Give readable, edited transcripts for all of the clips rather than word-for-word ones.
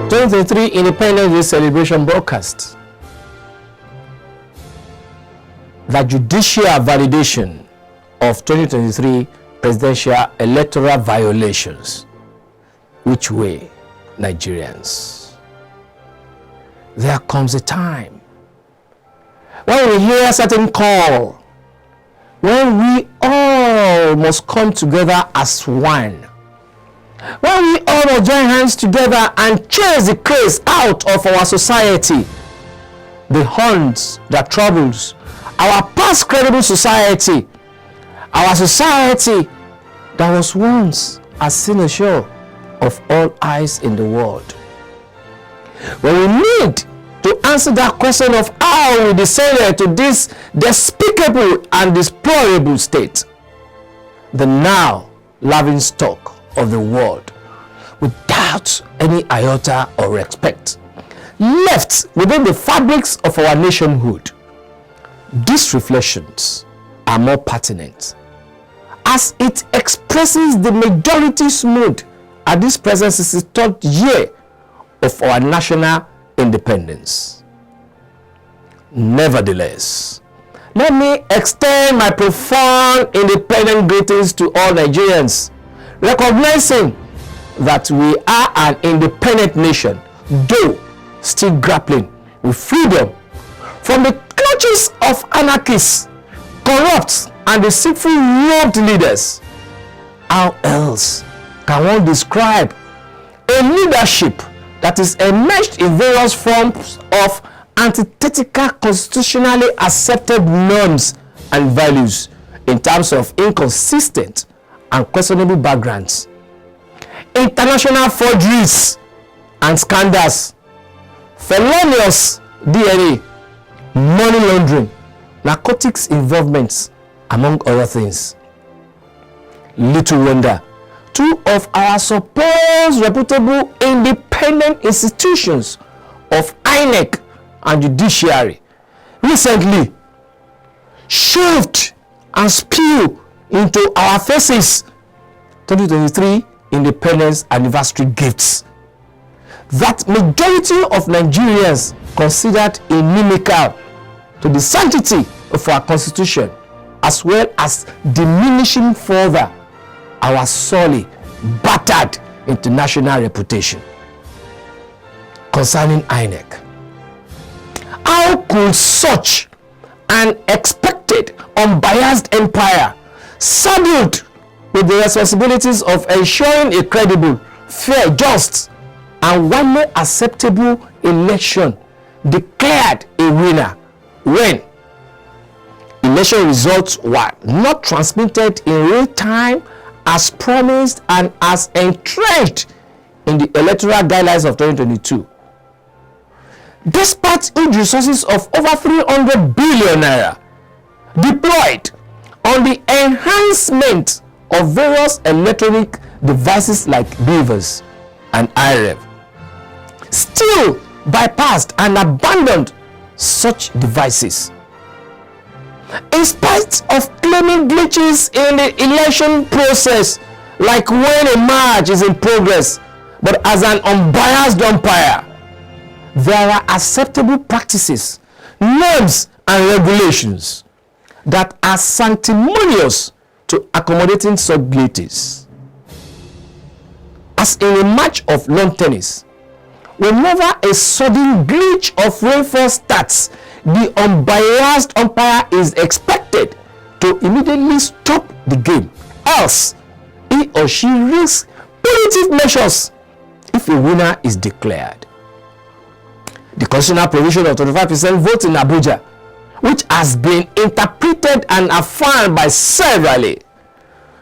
2023 Independence Day celebration broadcast. The judicial validation of 2023 presidential electoral violations. Which way, Nigerians? There comes a time when we hear a certain call, when we all must come together as one, when we all must join hands together and chase the craze out of our society, the haunts that troubles our past credible society, our society that was once a cynosure of all eyes in the world. When we need to answer that question of how we descended to this despicable and deplorable state, the now laughing stock of the world, without any iota or respect, left within the fabrics of our nationhood, these reflections are more pertinent as it expresses the majority's mood at this present 63rd year of our national independence. Nevertheless, let me extend my profound independent greetings to all Nigerians, recognizing that we are an independent nation, though still grappling with freedom from the clutches of anarchists, corrupt and deceitful rogue leaders. How else can one describe a leadership that is enmeshed in various forms of antithetical constitutionally accepted norms and values in terms of inconsistent and questionable backgrounds, international forgeries and scandals, felonious DNA, money laundering, narcotics involvements, among other things? Little wonder two of our supposed reputable independent institutions of INEC and Judiciary recently shoved and spewed into our faces 2023 Independence Anniversary gifts that majority of Nigerians considered inimical to the sanctity of our Constitution, as well as diminishing further our sorely battered international reputation. Concerning INEC, how could such an expected unbiased empire, saddled with the responsibilities of ensuring a credible, fair, just, and widely acceptable election, declared a winner when election results were not transmitted in real time as promised and as entrenched in the electoral guidelines of 2022? Despite huge resources of over 300 billion naira deployed on the enhancement of various electronic devices like beavers and IREV, still bypassed and abandoned such devices. In spite of claiming glitches in the election process, like when a match is in progress, but as an unbiased umpire, there are acceptable practices, norms, and regulations that are sanctimonious to accommodating such glitches. As in a match of lawn tennis, whenever a sudden glitch of rainfall starts, the unbiased umpire is expected to immediately stop the game, else he or she risks punitive measures if a winner is declared. The constitutional provision of 25% vote in Abuja, which has been interpreted and affirmed by severally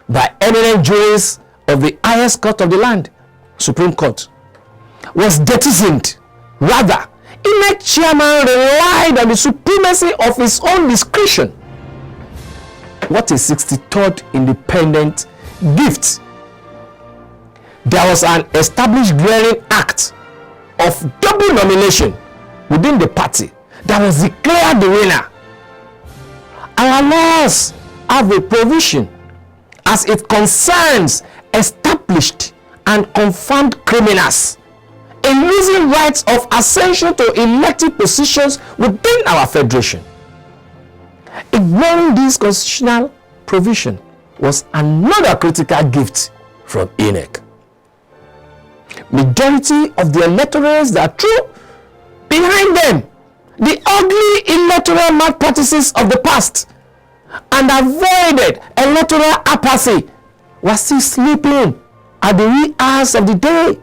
by eminent juries of the highest court of the land, Supreme Court, was jettisoned. Rather, INEC chairman relied on the supremacy of his own discretion. What a 63rd independent gift. There was an established glaring act of double nomination within the party that was declared the winner. Our laws have a provision as it concerns established and confirmed criminals in losing rights of ascension to elected positions within our federation. Ignoring this constitutional provision was another critical gift from INEC. Majority of the electorates that threw behind them the ugly electoral malpractices of the past and avoided electoral apathy were still sleeping at the wee hours of the day.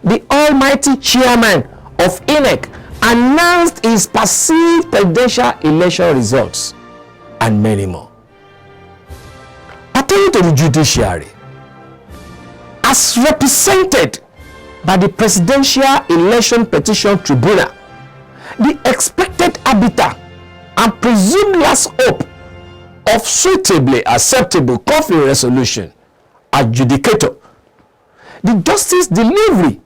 The almighty chairman of INEC announced his perceived presidential election results and many more. Pertaining to the judiciary, as represented by the Presidential Election Petition Tribunal, the expected arbiter and presumed last hope of suitably acceptable conflict resolution adjudicator, the justice delivery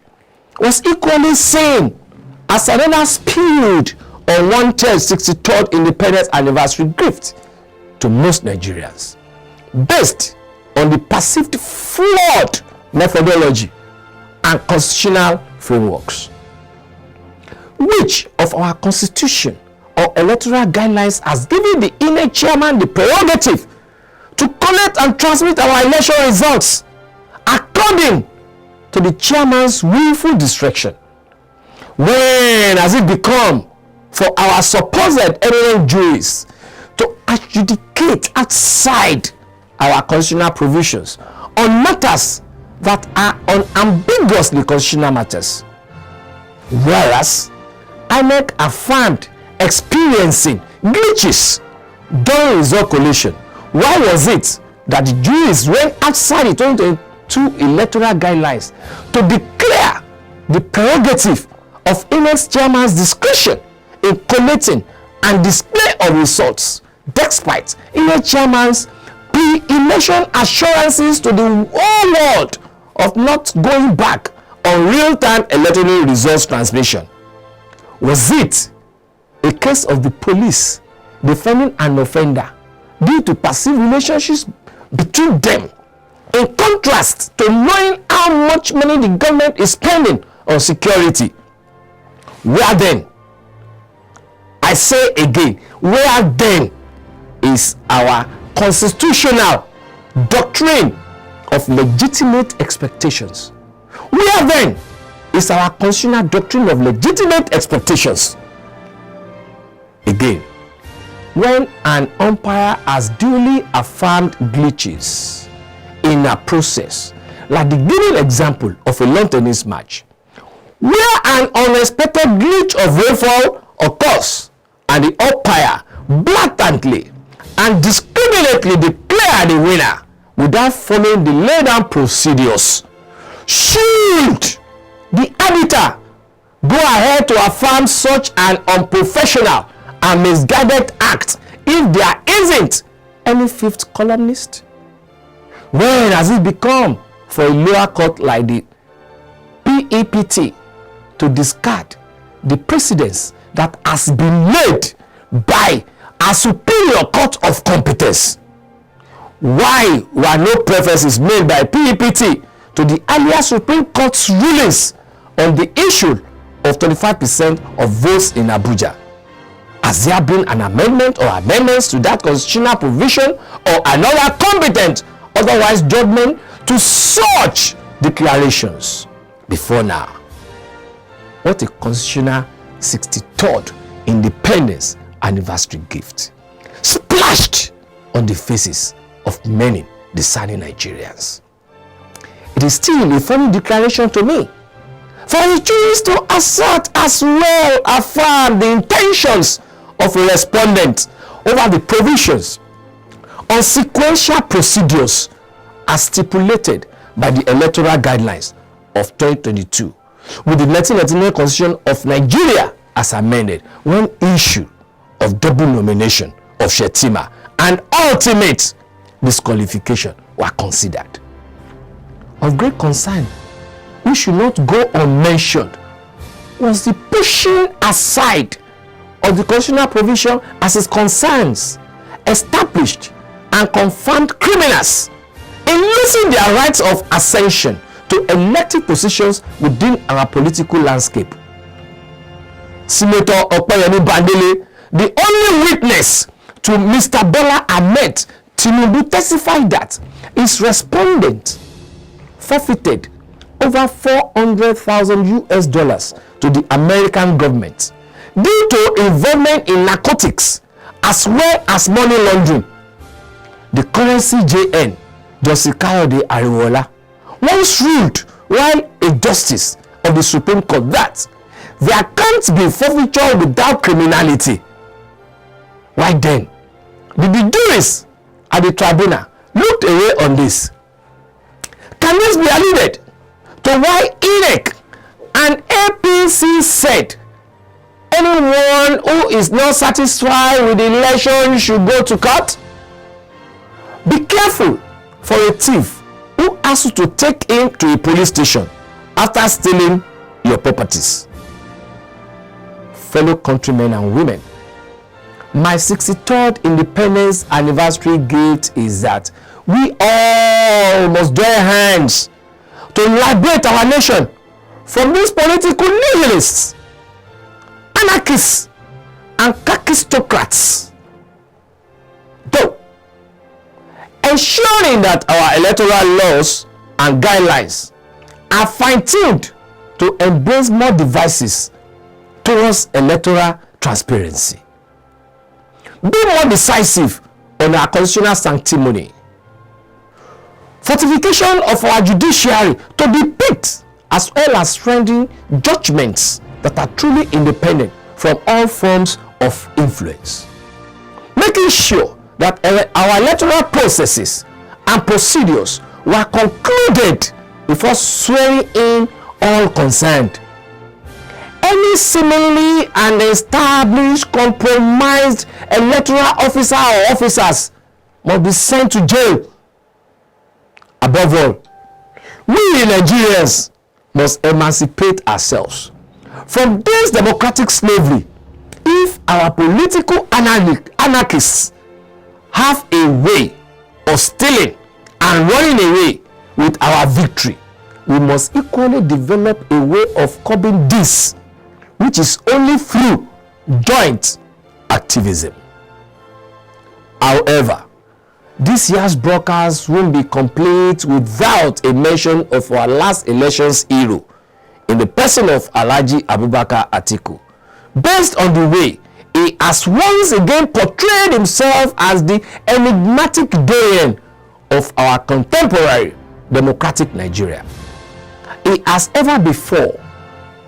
was equally seen as another spilled on 163rd Independence Anniversary gift to most Nigerians, based on the perceived flawed methodology and constitutional frameworks. Which of our constitution or electoral guidelines has given the INEC chairman the prerogative to collect and transmit our election results according to the chairman's willful discretion? When has it become for our supposed eminent juries to adjudicate outside our constitutional provisions on matters that are unambiguously constitutional matters? Whereas INEC affirmed experiencing glitches during result collation, why was it that the juries went outside the 2022 electoral guidelines to declare the prerogative of INEC's chairman's discretion in collating and display of results, despite INEC chairman's pre-election assurances to the whole world of not going back on real-time electoral results transmission? Was it a case of the police defending an offender due to perceived relationships between them, in contrast to knowing how much money the government is spending on security? Where then, I say again, where then is our constitutional doctrine of legitimate expectations? Where then is our constitutional doctrine of legitimate expectations? Again, when an umpire has duly affirmed glitches in a process, like the given example of a lawn tennis match, where an unexpected glitch of rainfall occurs and the umpire blatantly and discriminately declare the winner without following the laid down procedures, should the arbiter go ahead to affirm such an unprofessional and misguided act if there isn't any fifth columnist? When has it become for a lower court like the PEPT to discard the precedence that has been laid by a superior court of competence? Why were no preferences made by PEPT to the earlier Supreme Court's rulings on the issue of 25% of votes in Abuja? Has there been an amendment or amendments to that constitutional provision or another competent otherwise judgment to such declarations before now? What a constitutional 63rd Independence Anniversary gift splashed on the faces of many discerning Nigerians. It is still a funny declaration to me for the juries to assert as well affirm the intentions of a respondent over the provisions on sequential procedures as stipulated by the electoral guidelines of 2022 with the 1999 Constitution of Nigeria as amended, when issue of double nomination of Shetima and ultimate disqualification were considered. Of great concern, we should not go unmentioned, was the pushing aside of the constitutional provision as it concerns established and confirmed criminals in losing their rights of ascension to elective positions within our political landscape. Senator Opeyemi Bandele, the only witness to Mr. Bola Ahmed Tinubu, testified that his respondent forfeited over $400,000 to the American government due to involvement in narcotics as well as money laundering. The currency JN, Dr Kayode Ariwola, once ruled while a justice of the Supreme Court that there can't be forfeiture without criminality. Why then did the jurists at the tribunal looked away on this? Can this be alluded to why INEC and APC said anyone who is not satisfied with the election should go to court? Be careful for a thief who asks you to take him to a police station after stealing your properties. Fellow countrymen and women, my 63rd independence anniversary gift is that we all must join hands to liberate our nation from these political nihilists, anarchists, and kakistocrats. Though ensuring that our electoral laws and guidelines are fine-tuned to embrace more devices towards electoral transparency. Be more decisive on our constitutional sanctimony. Fortification of our judiciary to be picked, as well as rendering judgments that are truly independent from all forms of influence. Making sure that our electoral processes and procedures were concluded before swearing in all concerned. Any seemingly unestablished, compromised electoral officer or officers must be sent to jail. Above all, we Nigerians must emancipate ourselves from this democratic slavery. If our political anarchists have a way of stealing and running away with our victory, we must equally develop a way of curbing this, which is only through joint activism. However, this year's broadcast won't be complete without a mention of our last elections hero in the person of Alhaji Abubakar Atiku, based on the way he has once again portrayed himself as the enigmatic Dayan of our contemporary democratic Nigeria. He has ever before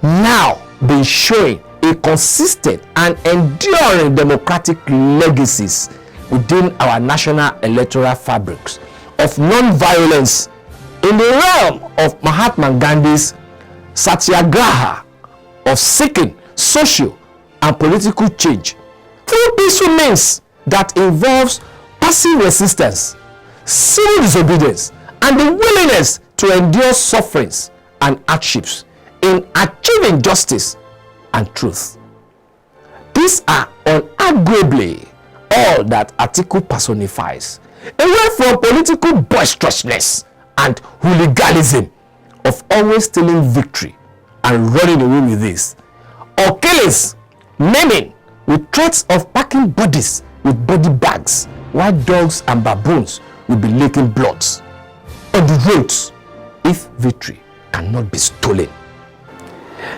now been showing a consistent and enduring democratic legacies within our national electoral fabrics of non-violence in the realm of Mahatma Gandhi's satyagraha of seeking social and political change through peaceful means that involves passive resistance, civil disobedience, and the willingness to endure sufferings and hardships in achieving justice and truth. These are unarguably all that Atiku personifies, away from political boisterousness and hooliganism of always stealing victory and running away with this, or killings, maiming, with threats of packing bodies with body bags, while dogs and baboons will be licking blood on the roads if victory cannot be stolen.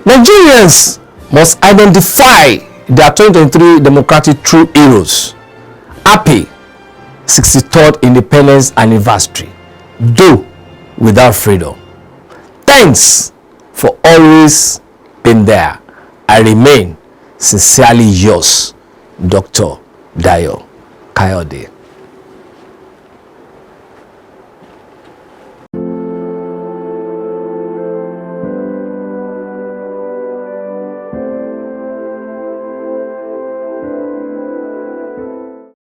Nigerians must identify their 2023 democratic true heroes. Happy 63rd independence anniversary, though without freedom. Thanks for always being there. I remain sincerely yours, Dr. Dayo Kayode.